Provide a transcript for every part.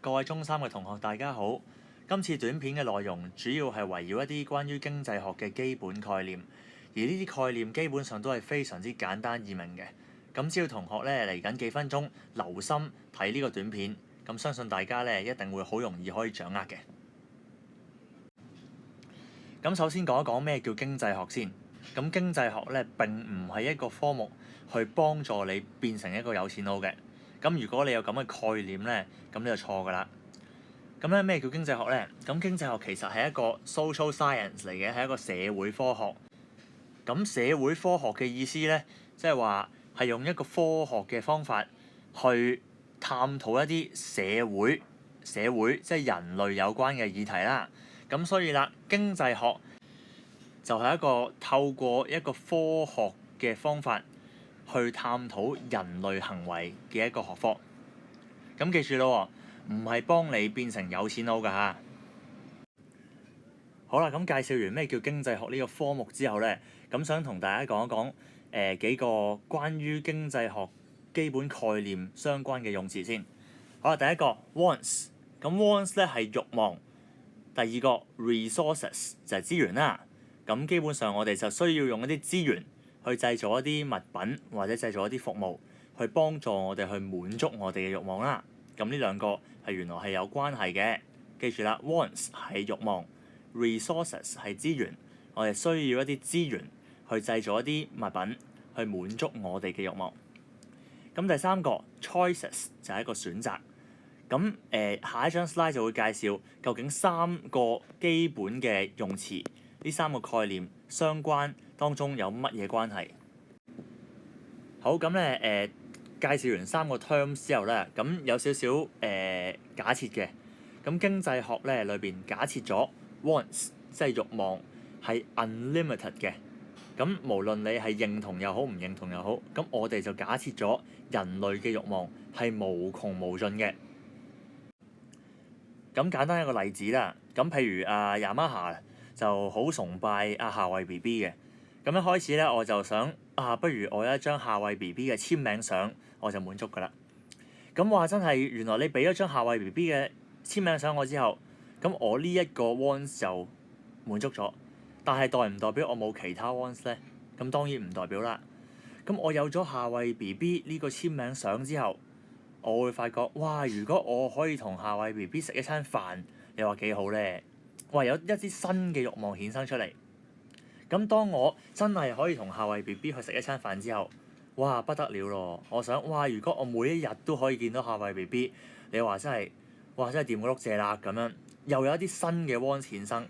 各位中三嘅同學，大家好。今次短片嘅內容主要係圍繞一啲關於經濟學嘅基本概念，而呢啲概念基本上都係非常之簡單易明嘅。咁只要同學咧嚟緊幾分鐘留心睇呢個短片，咁相信大家咧一定會好容易可以掌握嘅。咁首先講一講咩叫經濟學先。咁經濟學咧並唔係一個科目去幫助你變成一個有錢佬嘅。咁如果你有咁嘅概念咧，咁你就錯㗎啦。咁咧咩叫經濟學咧？咁經濟學其實係一個 social science 嚟嘅，係一個社會科學。咁社會科學嘅意思咧，即係話係用一個科學嘅方法去探討一啲社會即係人類有關嘅議題啦。咁所以啦，經濟學就係一個透過一個科學嘅方法去探討人類行為嘅一個學科。咁記住咯，唔係幫你變成有錢佬㗎嚇。好啦，咁介紹完咩叫經濟學呢個科目之後咧，咁想同大家講一講幾個關於經濟學基本概念相關嘅用詞先。好啦，第一個 wants， 咁 wants 咧係慾望。第二個 resources 就係資源啦。咁基本上我哋就需要用一啲資源去製造一啲物品或者製造一啲服務，去幫助我哋去滿足我哋嘅慾望啦。咁呢兩個係原來係有關係嘅。記住啦 ，wants 係慾望 ，resources 係資源。我哋需要一啲資源去製造一啲物品去滿足我哋嘅慾望。咁第三個 choices 就係一個選擇。咁下一張 slide 就會介紹究竟三個基本嘅用詞，呢三個概念相關當中有乜嘢關係？好，咁咧介紹完三個 terms 之後咧，咁有少少假設嘅。咁經濟學咧裏邊假設咗 wants 即係慾望係 unlimited 嘅。咁無論你係認同又好唔認同又好，咁我哋就假設咗人類嘅慾望係無窮無盡嘅。咁簡單一個例子啦，咁譬如Yamaha 就好崇拜夏慧 BB 嘅。咁一開始咧我就想不如我有一張夏慧 BB 嘅簽名相，我就滿足㗎啦。咁話真係原來你俾咗張夏慧 BB 嘅簽名相我之後，咁我呢一個 wants 就滿足咗，但係代唔代表我冇其他 wants 咧？咁當然唔代表啦。咁我有咗夏慧 BB 呢個簽名相之後，我會發覺哇！如果我可以同夏慧 BB 食一餐飯，你話幾好咧？哇！有一啲新嘅慾望衍生出嚟。咁當我真係可以同夏慧 BB 去食一餐飯之後，哇！不得了咯！我想哇！如果我每一日都可以見到夏慧 BB， 你話真係掂過碌蔗啦咁樣，又有一啲新嘅 wants 衍生。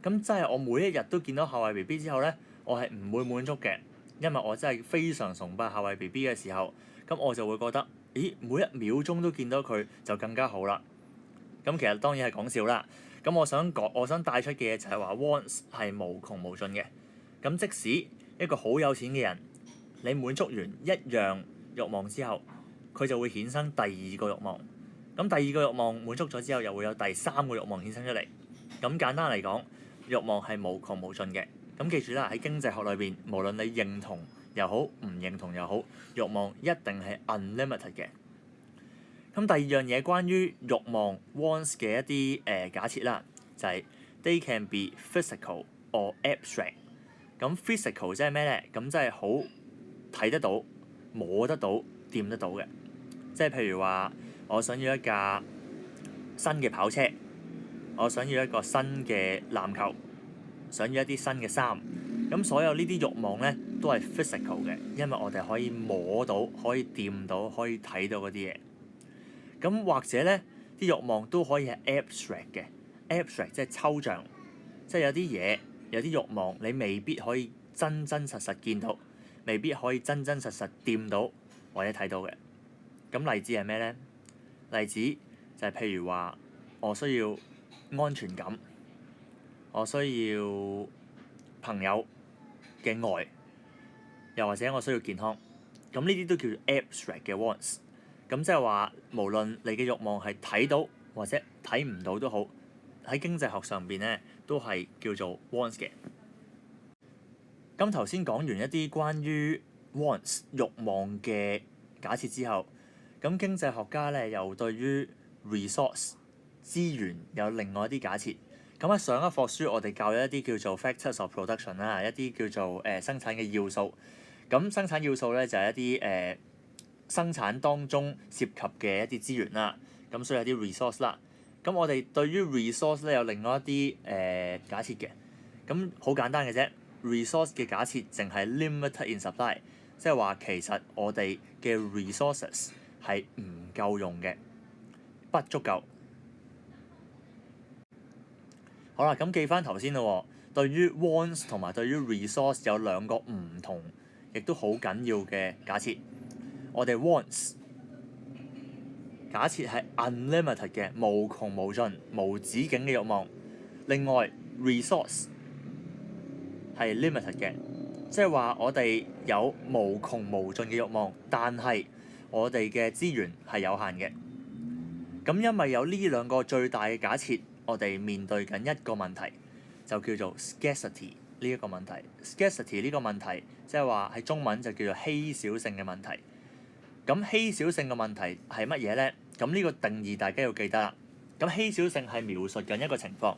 咁真係我每一日都見到夏慧 BB 之後咧，我係唔會滿足嘅，因為我真係非常崇拜夏慧 BB 嘅時候，咁我就會覺得，咦，每一秒鐘都見到佢就更加好啦。咁其實當然係講笑啦。咁我想帶出嘅嘢就係話 wants 係無窮無盡嘅。咁即使一個好有錢嘅人，你滿足完一樣慾望之後，佢就會衍生第二個慾望。咁第二個慾望滿足咗之後，又會有第三個慾望衍生出嚟。咁簡單嚟講，慾望係無窮無盡嘅。咁記住啦，喺經濟學裏邊，無論你認同又好，唔認同又好，慾望一定係 unlimited 嘅。咁第二樣嘢關於慾望 wants 嘅一啲假設啦，就係 they can be physical or abstract。咁 physical 即係咩咧？咁即係好睇得到、摸得到、掂得到嘅。即係譬如話，我想要一架新嘅跑車，我想要一個新嘅籃球，想要一啲新嘅衫。咁所有呢啲慾望咧都係 physical 嘅，因為我哋可以摸到、可以掂到、可以睇到嗰啲嘢。咁或者咧，啲慾望都可以係 abstract 嘅。abstract 即係抽象，即係有啲嘢、有啲慾望，你未必可以真真實實見到，未必可以真真實實掂到或者睇到嘅。咁例子係咩咧？例子就係譬如話，我需要安全感，我需要朋友嘅愛，又或者我需要健康。咁呢啲都叫做 abstract 嘅 wants。咁即係話，無論你嘅慾望係睇到或者睇唔到都好，喺經濟學上邊咧都係叫做 wants 嘅。咁頭先講完一啲關於 wants 慾望嘅假設之後，咁經濟學家咧又對於 resource 資源有另外一啲假設。咁喺上一課書我哋教咗一啲叫做 factors of production 啦，一啲叫做生產嘅要素。咁生產要素咧就係一啲生產當中涉及嘅一啲資源啦。咁所以有啲 resource 啦。咁我哋對於 resource 咧有另外一啲假設嘅。咁好簡單嘅啫 ，resource 嘅假設淨係 limited in supply， 即係話其實我哋嘅 resources 係唔夠用嘅，不足夠。好啦，咁記翻頭先咯。對於 wants 同埋對於 resource 有兩個唔同，亦都好緊要嘅假設。我哋 wants 假設係 unlimited 嘅，無窮無盡、無止境嘅慾望。另外 resource 係 limited 嘅，即係話我哋有無窮無盡嘅慾望，但係我哋嘅資源係有限嘅。咁因為有呢兩個最大嘅假設，我哋面對緊一個問題，就叫做 scarcity 呢一個問題。scarcity 呢個問題即係話喺中文就叫做稀少性嘅問題。咁稀少性嘅問題係乜嘢咧？咁呢個定義大家要記得啦。咁稀少性係描述緊一個情況，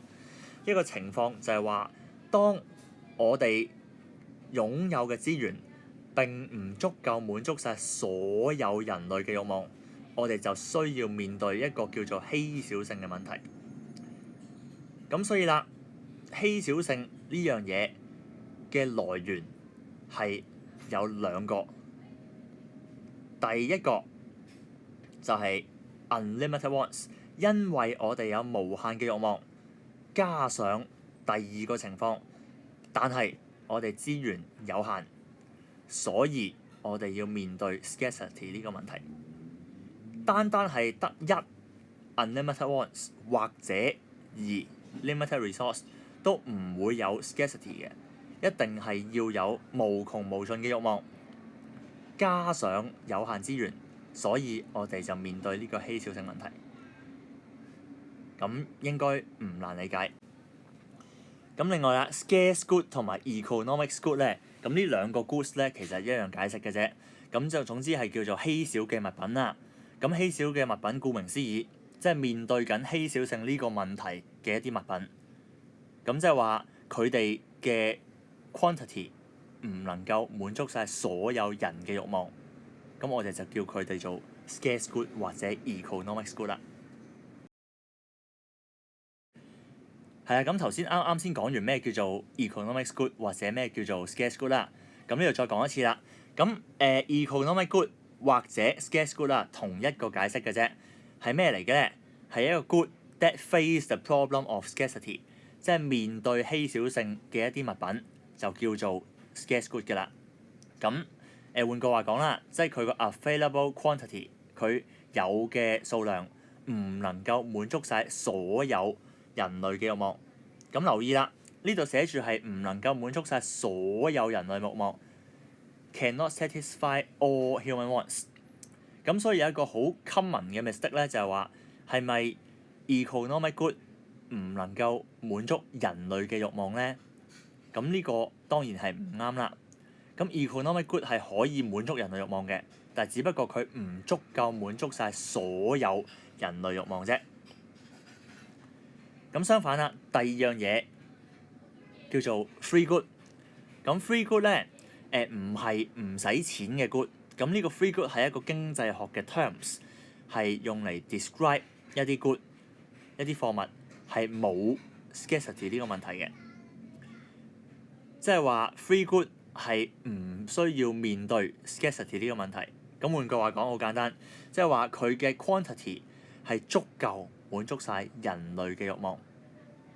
一個情況就係話，當我哋擁有嘅資源並唔足夠滿足晒所有人類嘅慾望，我哋就需要面對一個叫做稀少性嘅問題。咁所以啦，稀少性呢樣嘢嘅來源係有兩個。第一個就係 unlimited wants， 因為我哋有無限嘅慾望，加上第二個情況，但係我哋資源有限，所以我哋要面對 scarcity 呢個問題。單單係得一 unlimited wants 或者二 limited resource 都唔會有 scarcity 嘅，一定係要有無窮無盡嘅慾望，加上有限資源，所以我哋就面對呢個稀少性問題。咁應該唔難理解。咁另外啦 ，scarce good 同埋 economic good 咧，咁呢兩個 goods 咧其實一樣解釋嘅啫。咁就總之係叫做稀少嘅物品啦。咁稀少嘅物品顧名思義，即係面對緊稀少性呢個問題嘅一啲物品。咁即係話佢哋嘅 quantity 唔能夠滿足晒所有人嘅慾望，咁我哋就叫佢哋做 scarce good 或者 economic good 啦。係啊，咁頭先啱先講完咩叫做 economic good 或者咩叫做 scarce good 啦，咁呢度再講一次啦。咁economic good 或者 scarce good 啦，同一個解釋嘅啫，係咩嚟嘅咧？係一個 good that face the problem of scarcity， 即係面對稀少性嘅一啲物品就叫做 scarce good 嘅啦。咁換句話講啦，即係佢個 available quantity， 佢有嘅數量唔能夠滿足晒所有人類嘅慾望。咁留意啦，呢度寫住係唔能夠滿足晒所有人類慾望 ，cannot satisfy all human wants。咁所以有一個好 common 嘅 mistake 咧，就係話係咪 economic good 唔能夠滿足人類嘅慾望咧？咁呢個當然係唔啱啦。咁 economic good 係可以滿足人類慾望嘅，但係只不過佢唔足夠滿足晒所有人類慾望啫。咁相反啦，第二樣嘢叫做 free good。咁 free good 咧，唔係唔使錢嘅 good。咁呢個 free good 係一個經濟學嘅 terms， 係用嚟 describe 一啲 good， 一啲貨物係冇 scarcity 呢個問題嘅。即係話 free good 係唔需要面對 scarcity 呢個問題。咁換句話講，好簡單，即係話佢嘅 quantity 係足夠滿足晒人類嘅慾望，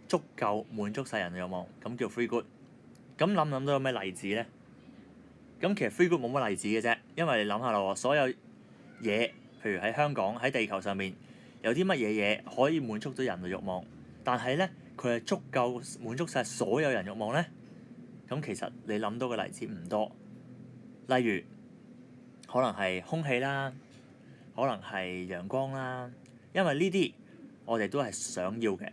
足夠滿足晒人類慾望，咁叫 free good。咁諗到有咩例子咧？咁其實 free good 冇乜例子嘅啫，因為你諗下咯，所有嘢，譬如喺香港喺地球上面有啲乜嘢嘢可以滿足到人類慾望，但係咧佢係足夠滿足晒所有人慾望咧？咁其實你諗到嘅例子唔多，例如可能係空氣啦，可能係陽光啦，因為呢啲我哋都係想要嘅，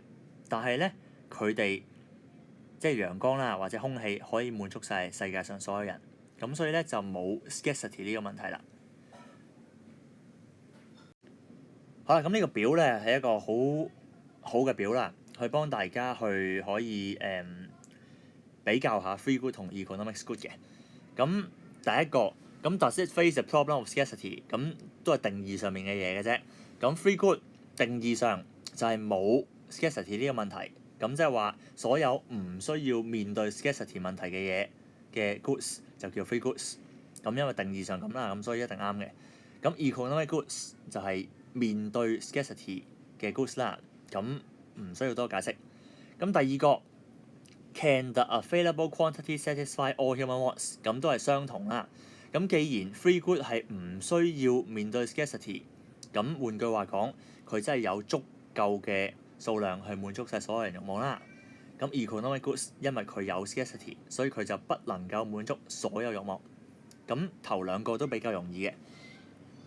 但係咧佢哋即係陽光啦或者空氣可以滿足晒世界上所有人，咁所以咧就冇 scarcity 呢個問題啦。好啦，咁呢個表咧係一個好好嘅表啦，去幫大家去可以比較下 free good 同 economic good 嘅。咁第一個，咁 does it face the problem of scarcity？ 咁都係定義上面嘅嘢嘅啫。咁 free good 定義上就係冇 scarcity 呢個問題，咁即係話所有唔需要面對 scarcity 問題嘅嘢嘅 goods 就叫 free goods。咁因為定義上咁啦，咁所以一定啱嘅。咁 economic goods 就係面對 scarcity 嘅 goods 啦，咁唔需要多解釋。咁第二個 can the available quantity satisfy all human wants？ 咁都係相同啦。咁既然 free good 係唔需要面對 scarcity， 咁換句話講，佢真係有足夠嘅數量去滿足晒所有人慾望啦。咁 economic goods 因為佢有 scarcity， 所以佢就不能夠滿足所有慾望。咁頭兩個都比較容易嘅，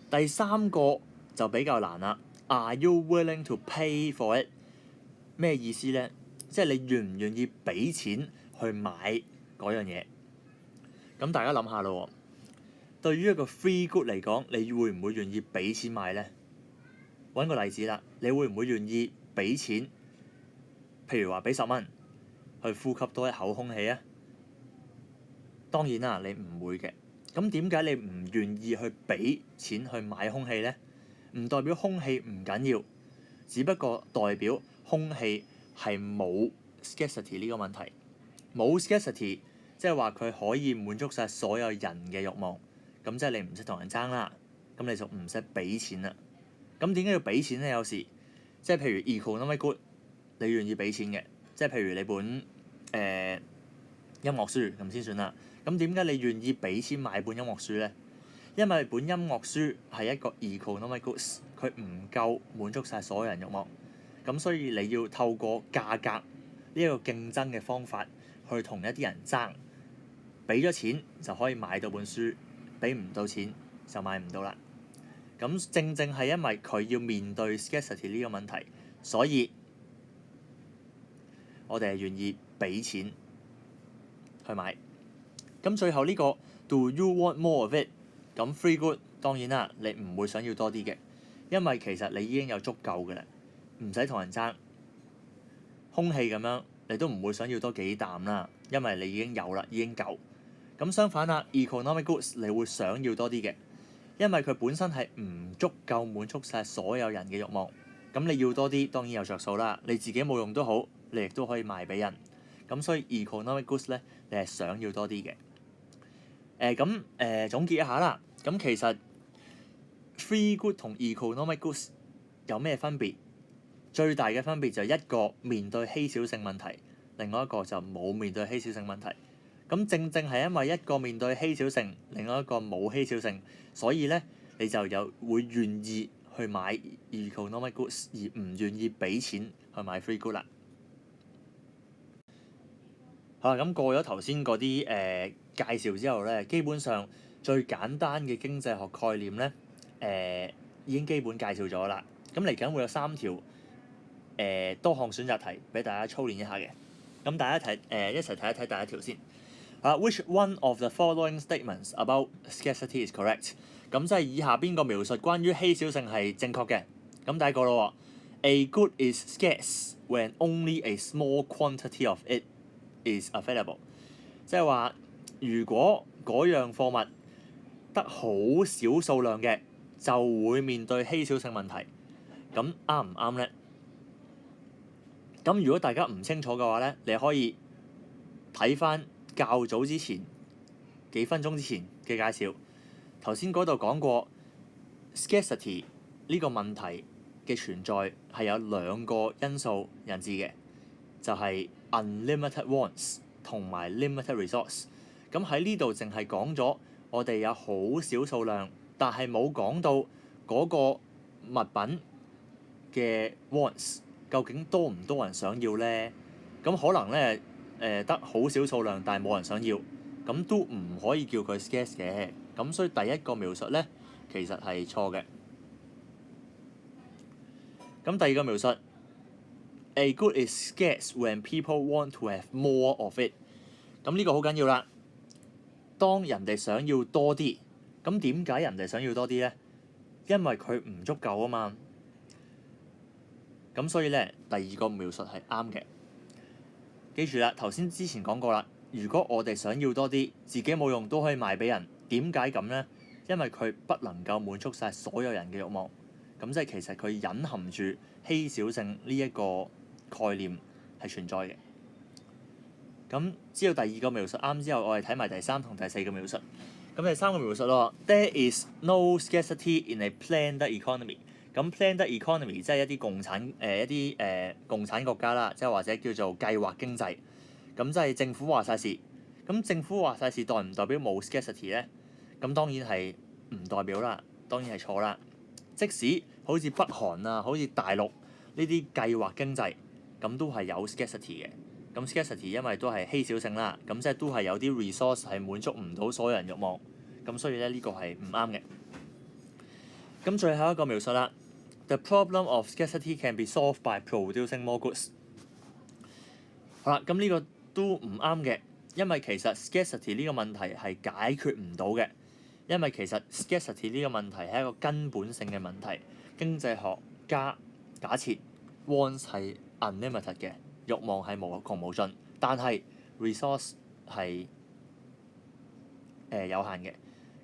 第三個就比較難啦。Are you willing to pay for it？ 咩意思咧？即係你願唔願意俾錢去買嗰樣嘢？咁大家諗下咯，對於一個 free good 嚟講，你會唔會願意俾錢買咧？揾個例子啦，你會唔會願意俾錢？譬如話俾10蚊去呼吸多一口空氣啊？當然啦，你唔會嘅。咁點解你唔願意去俾錢去買空氣咧？唔代表空氣唔緊要，只不過代表空氣係冇 scarcity 呢個問題。冇 scarcity 即係話佢可以滿足晒所有人嘅慾望，咁即係你唔使同人爭啦，咁你就唔使俾錢啦。咁點解要俾錢咧？有時即係譬如 economic good，你願意俾錢嘅，即係譬如你本音樂書咁先算啦。咁點解你願意俾錢買本音樂書咧？因為本音樂書係一個 economic goods， 佢唔夠滿足晒所有人慾望，咁所以你要透過價格呢一個競爭嘅方法去同一啲人爭，俾咗錢就可以買到本書，俾唔到錢就買唔到啦。咁正正係因為佢要面對 scarcity 呢個問題，所以我哋係願意俾錢去買。咁最後呢個 Do you want more of it？ 咁 free good 當然啦，你唔會想要多啲嘅，因為其實你已經有足夠嘅啦，唔使同人爭。空氣咁樣你都唔會想要多幾啖啦，因為你已經有啦，已經夠。咁相反啦 ，economic goods 你會想要多啲嘅，因為佢本身係唔足夠滿足晒所有人嘅慾望。咁你要多啲當然有着數啦，你自己冇用都好，你亦都可以賣俾人。咁所以 economic goods 咧，你係想要多啲嘅。總結一下啦，咁其實 free good 同 economic goods 有咩分別？最大嘅分別就係一個面對稀少性問題，另外一個就冇面對稀少性問題。咁正正係因為一個面對稀少性，另外一個冇稀少性，所以咧你就會願意去買 economic goods， 而唔願意俾錢去買 free good 啦。好啦，咁過咗頭先嗰啲介紹之後咧，基本上最簡單嘅經濟學概念咧，已經基本介紹咗啦。咁嚟緊會有3條多項選擇題俾大家操練一下嘅。咁大家一齊睇一睇第一條先。Which one of the following statements about scarcity is correct？ 咁即係以下邊個描述關於稀少性係正確嘅？咁第一個咯，A good is scarce when only a small quantity of it is available， 即係話如果嗰樣貨物得好少數量嘅，就會面對稀少性問題。咁啱唔啱咧？咁如果大家唔清楚嘅話咧，你可以睇翻較早之前幾分鐘之前嘅介紹。頭先嗰度講過 scarcity 呢個問題嘅存在係有2個因素引致嘅，就係 unlimited wants 同埋 limited resource。咁喺呢度淨係講咗我哋有好少數量，但係冇講到嗰個物品嘅 wants 究竟多唔多人想要咧？咁可能咧得好少數量，但係冇人想要，咁都唔可以叫佢 scarce 嘅。咁所以第一個描述咧其實係錯嘅。咁第二個描述 A good is scarce when people want to have more of it。咁呢個好緊要啦。當人哋想要多啲，咁點解人哋想要多啲咧？因為佢唔足夠啊嘛。咁所以咧，第二個描述係啱嘅。記住啦，頭先之前講過啦，如果我哋想要多啲，自己冇用都可以賣俾人，點解咁咧？因為佢不能夠滿足晒所有人嘅慾望。咁即係其實佢隱含住稀少性呢一個概念係存在嘅。咁知道第二個描述啱之後，我哋睇埋第三同第四個描述。咁第三個描述咯，There is no scarcity in a planned economy。咁 planned economy 即係一啲共產國家啦，即係或者叫做計劃經濟。咁即係政府話晒事。咁政府話晒事代唔代表冇 scarcity 咧？咁當然係唔代表啦，當然係錯啦。即使好似北韓啊，好似大陸呢啲計劃經濟，咁都係有 scarcity 嘅。咁 scarcity 因為都係稀少性啦，咁即係都係有啲 resource 係滿足唔到所有人慾望。咁所以咧，呢個係唔啱嘅。咁最後一個描述啦。The problem of scarcity can be solved by producing more goods。好啦，咁呢個都唔啱嘅，因為其實 scarcity 呢個問題係解決唔到嘅，因為其實 scarcity 呢個問題係一個根本性嘅問題。經濟學家假設 wants 係 unlimited 嘅，慾望係無窮無盡，但係 resource 係有限嘅，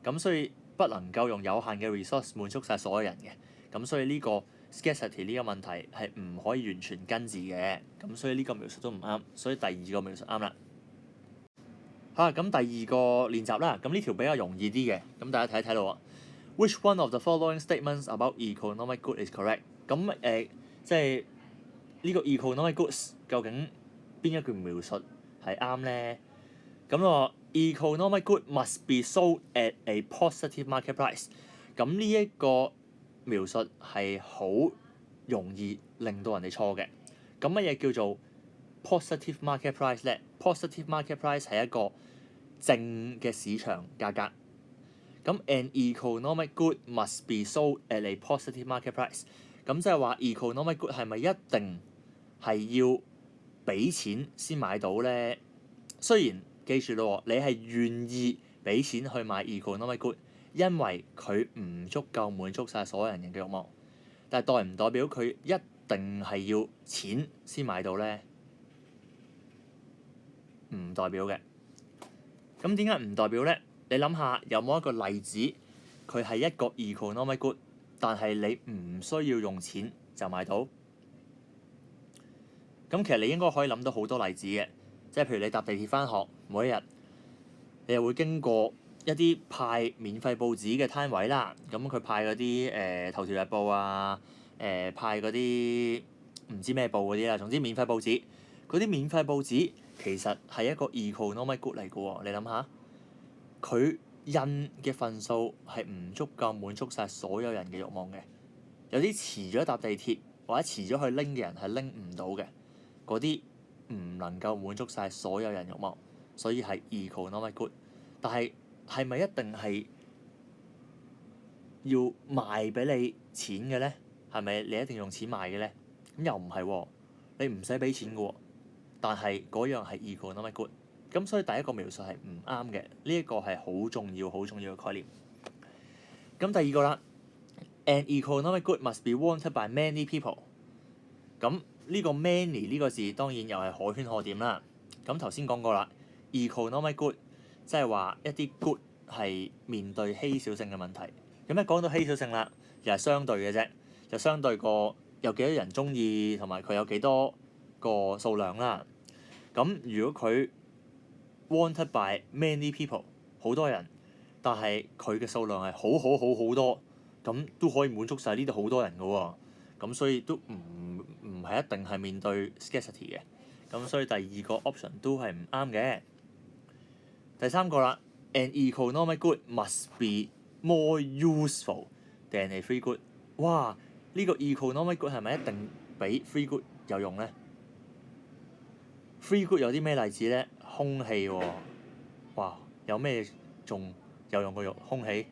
咁所以不能夠用有限嘅 resource 滿足晒所有人嘅。咁所以呢個 scarcity 呢個問題係唔可以完全根治嘅，咁所以呢個描述都唔啱，所以第二個描述啱啦。好啦，咁第二個練習啦，咁呢條比較容易啲嘅，咁大家睇一睇咯喎。Which one of the following statements about economic good is correct？ 咁即係呢個 economic goods 究竟邊一句描述係啱咧？咁我 economic good must be sold at a positive market price。咁呢一個描述係好容易令到人哋錯嘅。咁乜嘢叫做 positive market price 咧？ positive market price 係一個正嘅市場價格。咁 an economic good must be sold at a positive market price。咁即係話 economic good 係咪一定係要俾錢先買到咧？雖然記住咯，你係願意俾錢去買 economic good，因為佢唔足夠滿足晒所有人嘅慾望，但係代唔代表佢一定係要錢先買到咧？唔代表嘅。咁點解唔代表咧？你諗下有冇一個例子，佢係一個 economic good，但係你唔需要用錢就買到？咁其實你應該可以諗到好多例子嘅，即係譬如你搭地鐵返學，每一日你又會經過一啲派免費報紙嘅攤位啦。咁佢派嗰啲頭條日報啊，派嗰啲唔知咩報嗰啲啦，總之免費報紙。嗰啲免費報紙其實係一個 economic good 嚟嘅喎，你諗下，佢印嘅份數係唔足夠滿足晒所有人嘅慾望嘅。有啲遲咗搭地鐵或者遲咗去拎嘅人係拎唔到嘅，嗰啲唔能夠滿足晒所有人慾望，所以係 economic good。但係咪一定係要賣俾你錢嘅咧？係咪你一定要用錢買嘅咧？咁又唔係喎，你唔使俾錢嘅喎，但係嗰樣係 economic good。咁所以第一個描述係唔啱嘅，呢一個係好重要嘅概念。咁第二個啦，an economic good must be wanted by many people。咁呢個 many 呢個字當然又係可圈可點啦。咁頭先講過啦 ，economic good 即係話一啲 good 係面對稀少性嘅問題。咁一講到稀少性啦，又係相對嘅啫，就相對個有幾多人中意同埋佢有幾多個數量啦。咁如果佢 wanted by many people 好多人，但係佢嘅數量係好多，咁都可以滿足晒呢度好多人嘅喎。咁所以都唔係一定係面對 scarcity 嘅。咁所以第二個 option 都係唔啱嘅。第三個啦 ，an economic good must be more useful than a free good。哇！呢個 economic good 係咪一定比 free good 有用咧？free good 有啲咩例子咧？空氣喎，哇！有咩仲有用過空氣？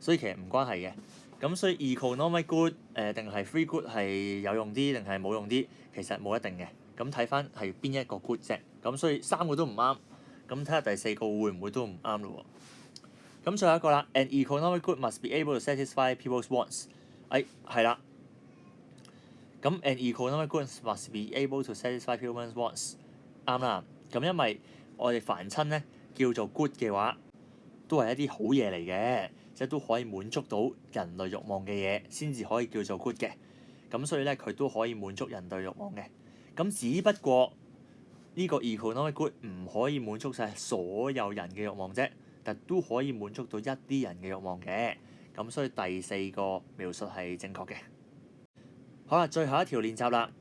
所以其實唔關係嘅。咁所以 economic good 定係 free good 係有用啲定係冇用啲，其實冇一定嘅。咁睇翻係邊一個 good 啫。咁所以三個都唔啱。咁睇下第四個會唔會都唔啱咯喎？咁最後一個啦，an economic good must be able to satisfy people's wants。係啦。咁 an economic good must be able to satisfy human wants， 啱啦。咁因為我哋凡親咧叫做 good 嘅話，都係一啲好嘢嚟嘅，即係都可以滿足到人類慾望嘅嘢，先至可以叫做 good 嘅。咁所以咧，佢都可以滿足人類慾望嘅。咁只不過呢個 economic good 唔可以滿足晒所有人嘅慾望啫，但都可以滿足到一啲人嘅慾望嘅。咁所以第四個描述係正確嘅。好啦，最後一條練習啦。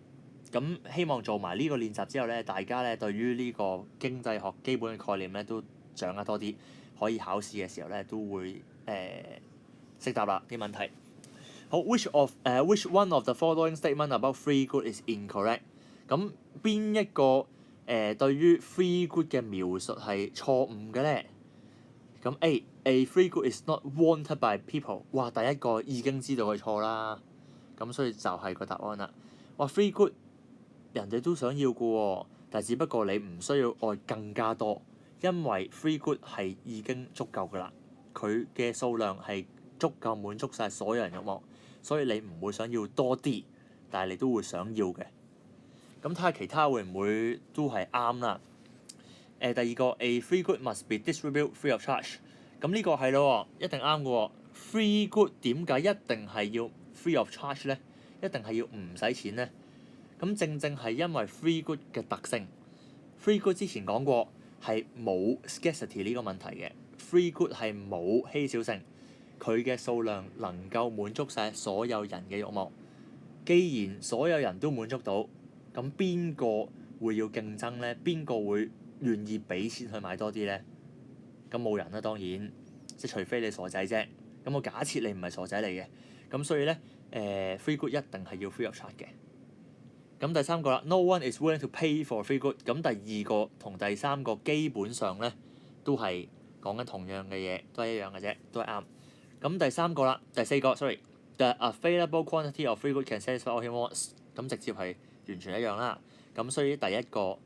咁希望做埋呢個練習之後咧，大家咧對於呢個經濟學基本嘅概念咧都掌握多啲，可以考試嘅時候咧都會識答啦啲問題。好，which one of the following statement about free good is incorrect？ 咁邊一個對於 free good 嘅描述係錯誤嘅咧？咁 A free good is not wanted by people。哇，第一個已經知道佢錯啦，咁所以就係個答案啦。哇 free good 人哋都想要嘅喎，但係只不過你唔需要愛更加多，因為 free good 係已經足夠㗎啦，佢嘅數量係足夠滿足晒所有人慾望，所以你唔會想要多啲，但係你都會想要嘅。咁睇下其他會唔會都係啱啦？第二個 A free good must be distributed free of charge。咁呢個係咯，一定啱嘅喎。free good 點解一定係要 free of charge 咧？一定係要唔使錢咧？咁正係因為 free good 嘅特性。free good 之前講過係冇 scarcity 呢個問題嘅。free good 係冇稀少性，佢嘅數量能夠滿足晒所有人嘅慾望。既然所有人都滿足到，咁邊個會要競爭咧？邊個會願意俾錢去買多啲咧？咁冇人啦，當然，即係除非你傻仔啫。咁我假設你唔係傻仔嚟嘅，咁所以咧free good 一定係要 free of charge 嘅。咁第三個啦 ，no one is willing to pay for free good。咁第二個同第三個基本上咧都係講緊同樣嘅嘢，都係一樣嘅啫，都係啱。咁第三個啦，第四個 ，sorry，the available quantity of free good can satisfy all human wants。咁直接係完全一樣啦。咁所以第一個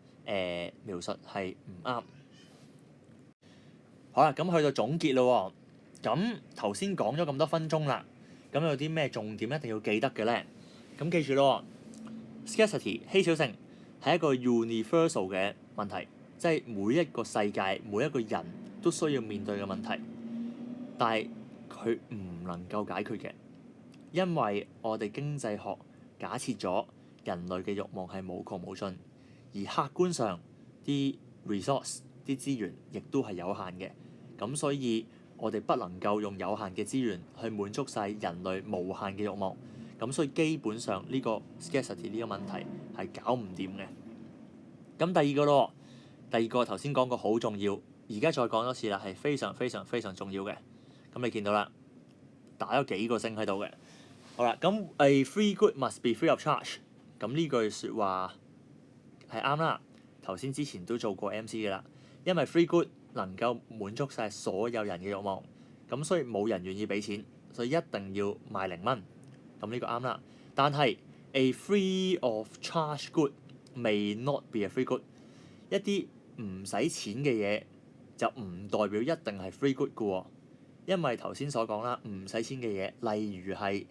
描述係唔啱。好啦，咁去到總結咯喎。咁頭先講咗咁多分鐘啦，咁有啲咩重點一定要記得嘅咧？咁記住咯 ，scarcity 稀少性係一個 universal 嘅問題，即係每一個世界每一個人都需要面對嘅問題，但係佢唔能夠解決嘅，因為我哋經濟學假設咗人類嘅慾望係無窮無盡，而客觀上啲 resource 啲資源亦都係有限嘅，咁所以我哋不能夠用有限嘅資源去滿足晒人類無限嘅慾望，咁所以基本上呢個 scarcity 呢個問題係搞唔掂嘅。咁第二個咯，第二個頭先講過好重要，而家再講多次啦，係非常非常非常重要嘅。咁你見到啦，打咗幾個星喺度嘅。好啦，咁 A free good must be free of charge。咁呢句説話係啱啦。頭先之前都做過 MC 嘅啦，因為 free good 能夠滿足晒所有人嘅慾望，咁所以冇人願意俾錢，所以一定要賣0蚊。咁呢個啱啦。但係 A free of charge good may not be a free good。一啲唔使錢嘅嘢就唔代表一定係 free good 嘅喎，因為頭先所講啦，唔使錢嘅嘢，例如係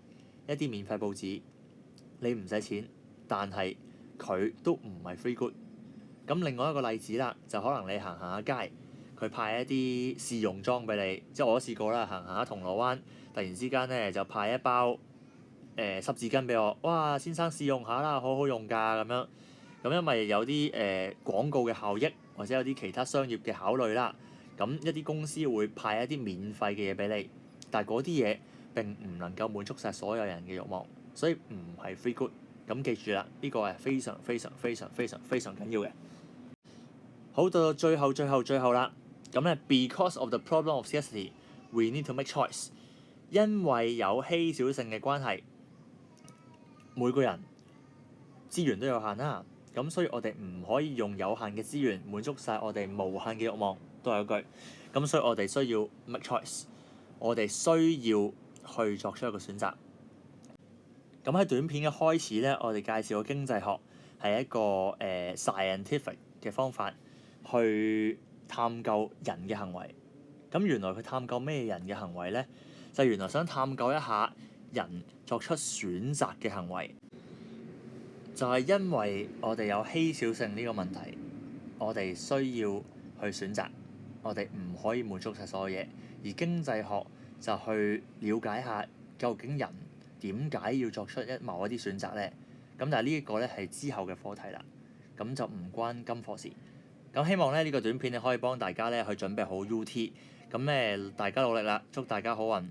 一啲免費報紙，你唔使錢，但係佢都唔係 free good。咁另外一個例子啦，就可能你行下街，佢派一啲試用裝俾你，即係我都試過啦，行下銅鑼灣，突然之間咧就派一包濕紙巾俾我，哇！先生試用下啦，好好用㗎咁樣。咁因為有啲廣告嘅效益，或者有啲其他商業嘅考慮啦，咁一啲公司會派一啲免費嘅嘢俾你，但係嗰啲嘢並唔能夠滿足晒所有人嘅慾望，所以唔係 free good。咁記住啦，呢個係非常非常非常非常非常緊要嘅。好，到最後啦，咁咧 because of the problem of scarcity we need to make choice。因為有稀少性嘅關係，每個人資源都有限啦，咁所以我哋唔可以用有限嘅資源滿足晒我哋無限嘅慾望，都係嗰句。咁所以我哋需要 make choice， 我哋需要去作出一個選擇。咁喺短片嘅開始咧，我哋介紹個經濟學係一個scientific 嘅方法去探究人嘅行為。咁原來佢探究咩人嘅行為咧？就原來想探究一下人作出選擇嘅行為。就係因為我哋有稀少性呢個問題，我哋需要去選擇，我哋唔可以滿足晒所有嘢。而經濟學就去了解下究竟人點解要作出某一啲選擇咧？咁但係呢一個咧係之後嘅課題啦，咁就唔關今課事。咁希望咧呢個短片咧可以幫大家咧去準備好 UT，咁大家努力啦，祝大家好運！